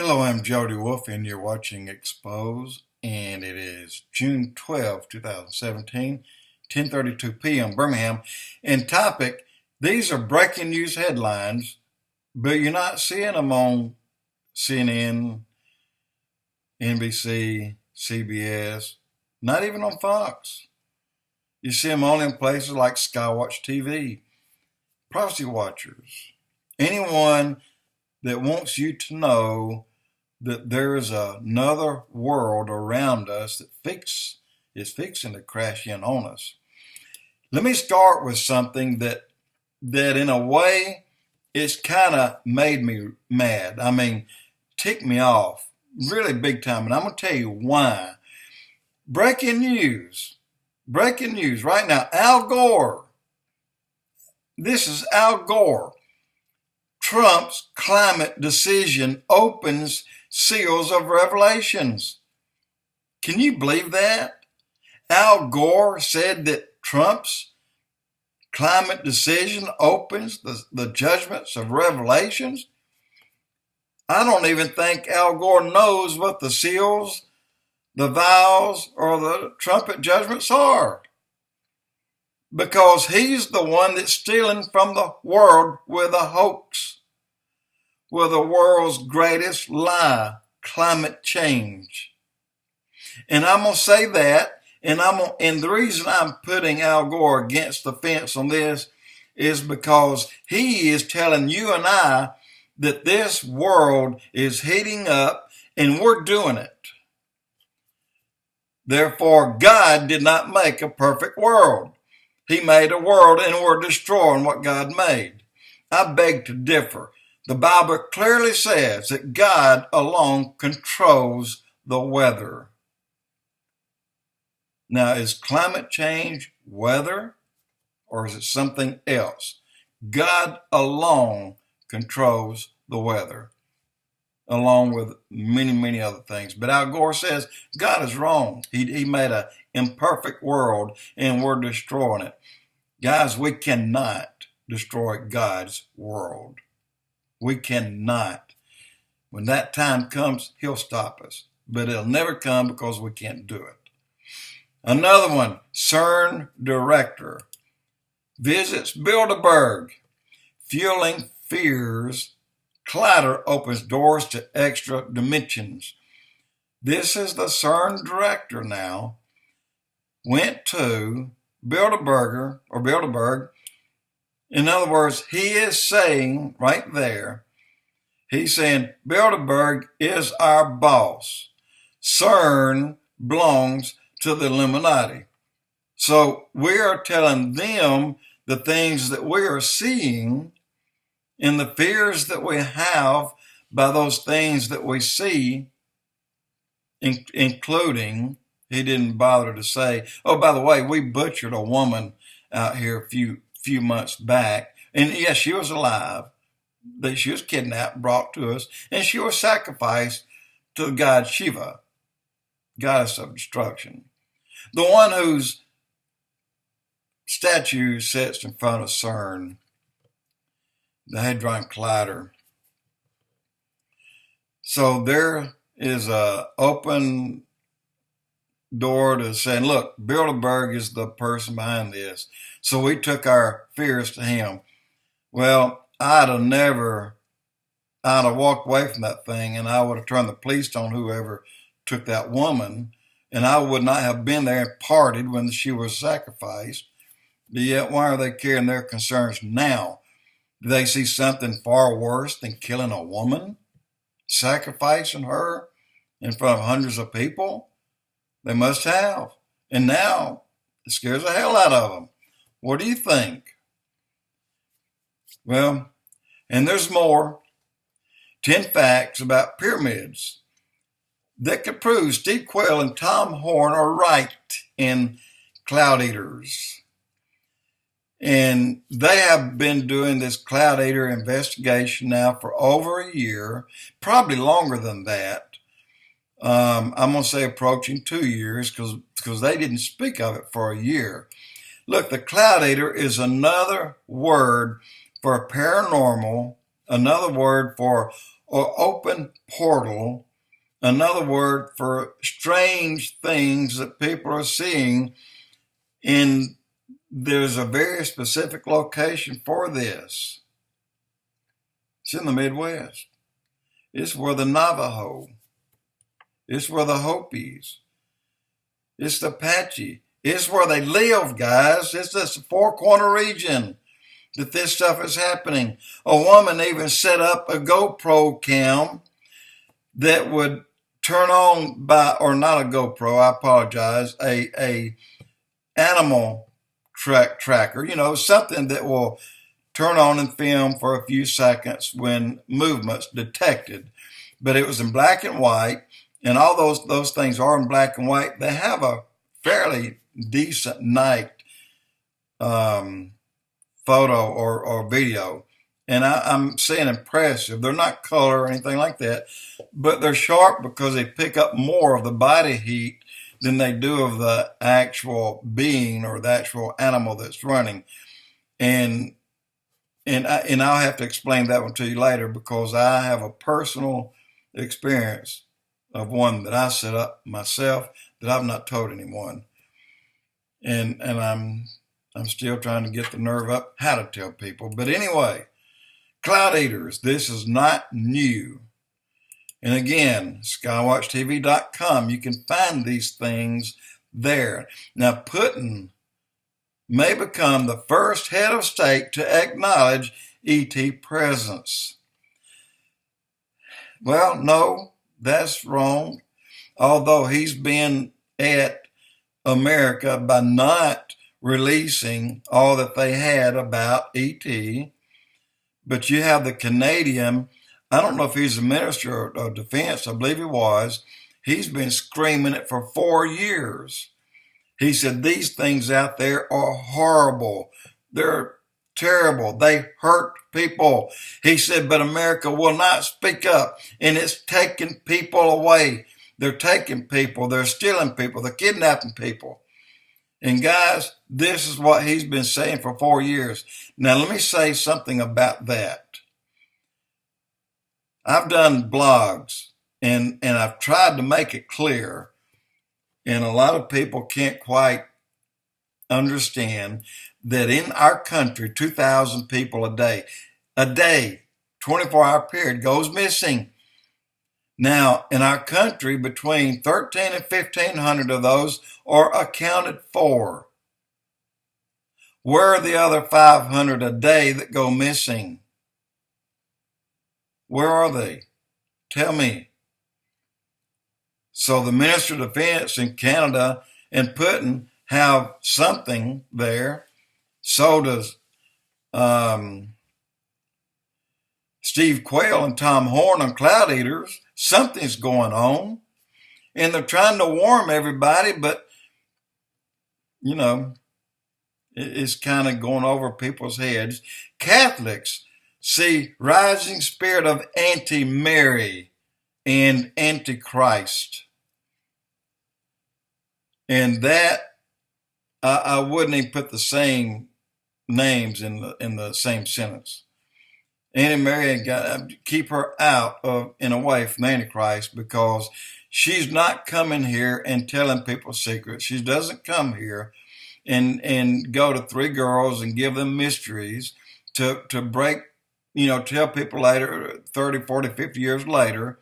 Hello, I'm Jody Wolf, and you're watching Expoz, and it is June 12, 2017, 10:32 p.m. Birmingham. And topic, these are breaking news headlines, but you're not seeing them on CNN, NBC, CBS, not even on Fox. You see them only in places like Skywatch TV, Prophecy Watchers, anyone that wants you to know that there is another world around us that is fixing to crash in on us. Let me start with something that in a way it's kind of made me mad. I mean, ticked me off really big time, and I'm going to tell you why. Breaking news right now. Al Gore. This is Al Gore. Trump's climate decision opens seals of revelations. Can you believe that? Al Gore said that Trump's climate decision opens the judgments of revelations. I don't even think Al Gore knows what the seals, the vials, or the trumpet judgments are, because he's the one that's stealing from the world with a hoax, with the world's greatest lie, climate change. And I'm going to say that, and the reason I'm putting Al Gore against the fence on this is because he is telling you and I that this world is heating up and we're doing it. Therefore, God did not make a perfect world. He made a world and we're destroying what God made. I beg to differ. The Bible clearly says that God alone controls the weather. Now, is climate change weather, or is it something else? God alone controls the weather, along with many, many other things. But Al Gore says God is wrong. He made an imperfect world, and we're destroying it. Guys, we cannot destroy God's world. We cannot. When that time comes, he'll stop us. But it'll never come because we can't do it. Another one, CERN director visits Bilderberg, fueling fears. Collider opens doors to extra dimensions. This is the CERN director now. Went to Bilderberg. In other words, he is saying right there, he's saying Bilderberg is our boss. CERN belongs to the Illuminati. So we are telling them the things that we are seeing and the fears that we have by those things that we see, including, he didn't bother to say, oh, by the way, we butchered a woman out here a few months back, and yes, she was alive. She was kidnapped, brought to us, and she was sacrificed to the god Shiva, goddess of destruction, the one whose statue sits in front of CERN, the Hadron Collider. So there is a open door to saying, look, Bilderberg is the person behind this. So we took our fears to him. Well, I'd have walked away from that thing, and I would have turned the police on whoever took that woman, and I would not have been there and partied when she was sacrificed. But yet, why are they carrying their concerns now? Do they see something far worse than killing a woman? Sacrificing her in front of hundreds of people? They must have. And now it scares the hell out of them. What do you think? Well, and there's more. 10 facts about pyramids that could prove Steve Quayle and Tom Horn are right in CLOUDEATERS. And they have been doing this CLOUDEATER investigation now for over a year, probably longer than that. I'm going to say approaching 2 years because they didn't speak of it for a year. Look, the CLOUDEATER is another word for paranormal, another word for or open portal, another word for strange things that people are seeing. And there's a very specific location for this. It's in the Midwest. It's where the Navajo. It's where the Hopis. It's the Apache. It's where they live, guys. It's just the Four Corner region that this stuff is happening. A woman even set up a GoPro cam that would turn on by, or not a GoPro, I apologize, a animal tracker, something that will turn on and film for a few seconds when movement's detected. But it was in black and white, and all those things are in black and white. They have a fairly decent night photo or video. And I'm saying impressive. They're not color or anything like that, but they're sharp because they pick up more of the body heat than they do of the actual being or the actual animal that's running. And I'll have to explain that one to you later, because I have a personal experience of one that I set up myself that I've not told anyone. And I'm still trying to get the nerve up how to tell people. But anyway, Cloud Eaters, this is not new. And again, skywatchtv.com, you can find these things there. Now, Putin may become the first head of state to acknowledge ET presence. Well, no, that's wrong. Although he's been at America by not releasing all that they had about ET. But you have the Canadian, I don't know if he's the Minister of Defense, I believe he was. He's been screaming it for 4 years. He said, these things out there are horrible. They're terrible. They hurt people. He said, but America will not speak up, and it's taking people away. They're taking people. They're stealing people. They're kidnapping people. And guys, this is what he's been saying for 4 years. Now, let me say something about that. I've done blogs, and I've tried to make it clear, and a lot of people can't quite understand that in our country, 2,000 people a day, 24-hour period goes missing. Now, in our country, between 1,300 and 1,500 of those are accounted for. Where are the other 500 a day that go missing? Where are they? Tell me. So the Minister of Defense in Canada and Putin have something there. So does Steve Quayle and Tom Horn on Cloud Eaters. Something's going on. And they're trying to warn everybody, but, it's kind of going over people's heads. Catholics see rising spirit of anti-Mary and antichrist. And that, I wouldn't even put the same names in the same sentence. Anti-Mary, keep her out of and away from Antichrist, because she's not coming here and telling people secrets. She doesn't come here and go to 3 girls and give them mysteries to break, tell people later, 30, 40, 50 years later,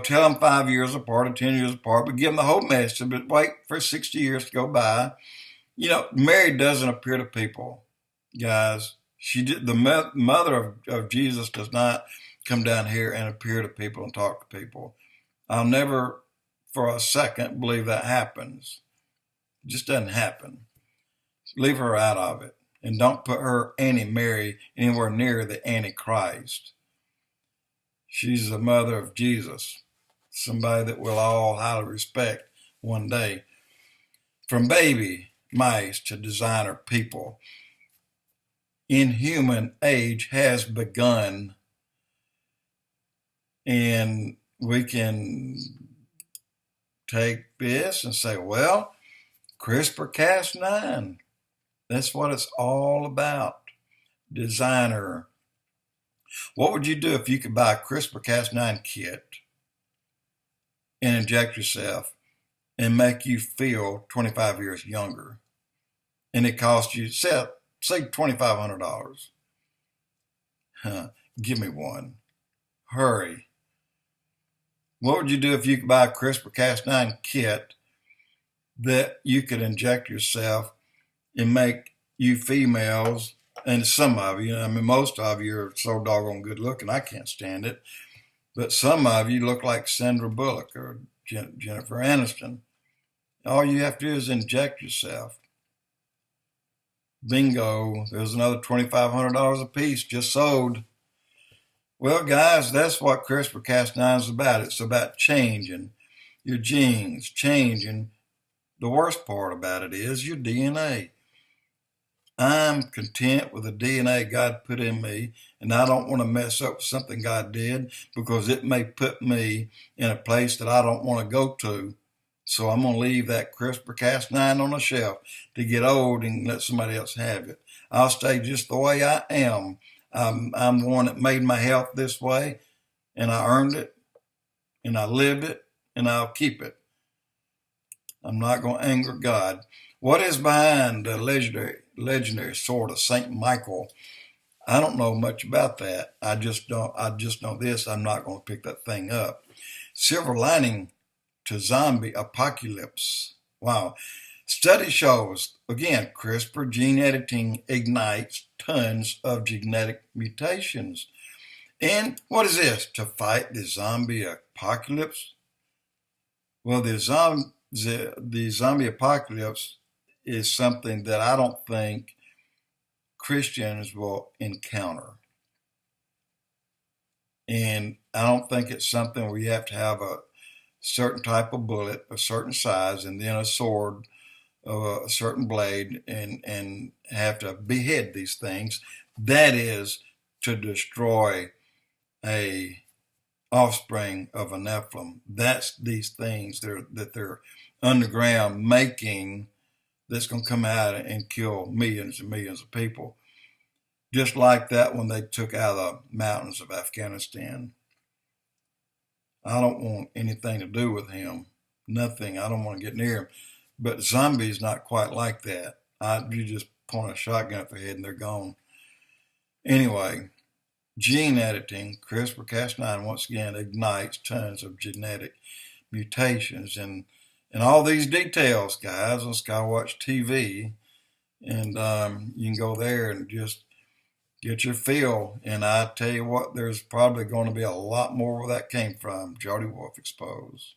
tell them 5 years apart or 10 years apart, but give them the whole message, but wait for 60 years to go by. Mary doesn't appear to people, guys. The mother of Jesus does not come down here and appear to people and talk to people. I'll never for a second believe that happens. It just doesn't happen. Leave her out of it. And don't put her anti-Mary anywhere near the Antichrist. She's the mother of Jesus, somebody that we'll all highly respect one day. From baby mice to designer people, inhuman age has begun. And we can take this and say, well, CRISPR-Cas9, that's what it's all about. Designer. What would you do if you could buy a CRISPR-Cas9 kit and inject yourself and make you feel 25 years younger? And it cost you, say $2,500. Give me one. Hurry. What would you do if you could buy a CRISPR-Cas9 kit that you could inject yourself and make you females, and some of you, I mean, most of you are so doggone good looking, I can't stand it, but some of you look like Sandra Bullock or Jennifer Aniston. All you have to do is inject yourself. Bingo, there's another $2,500 a piece just sold. Well, guys, that's what CRISPR-Cas9 is about. It's about changing your genes, changing. The worst part about it is your DNA. I'm content with the DNA God put in me, and I don't want to mess up with something God did because it may put me in a place that I don't want to go to. So I'm going to leave that CRISPR-Cas9 on the shelf to get old and let somebody else have it. I'll stay just the way I am. I'm the one that made my health this way, and I earned it, and I lived it, and I'll keep it. I'm not going to anger God. What is behind the legendary sword of St. Michael? I don't know much about that. I just know this. I'm not going to pick that thing up. Silver lining to zombie apocalypse. Wow. Study shows, again, CRISPR gene editing ignites tons of genetic mutations. And what is this? To fight the zombie apocalypse? Well, the zombie apocalypse is something that I don't think Christians will encounter. And I don't think it's something where you have to have a certain type of bullet, a certain size, and then a sword of a certain blade, and have to behead these things. That is to destroy a offspring of a Nephilim. That's these things that they're underground making that's going to come out and kill millions and millions of people. Just like that when they took out the mountains of Afghanistan. I don't want anything to do with him. Nothing. I don't want to get near him. But zombies not quite like that. You just point a shotgun at their head and they're gone. Anyway, gene editing, CRISPR-Cas9, once again, ignites tons of genetic mutations. And all these details, guys, on Skywatch TV. And you can go there and just get your feel. And I tell you what, there's probably going to be a lot more where that came from. Jody Wolf, Expoz.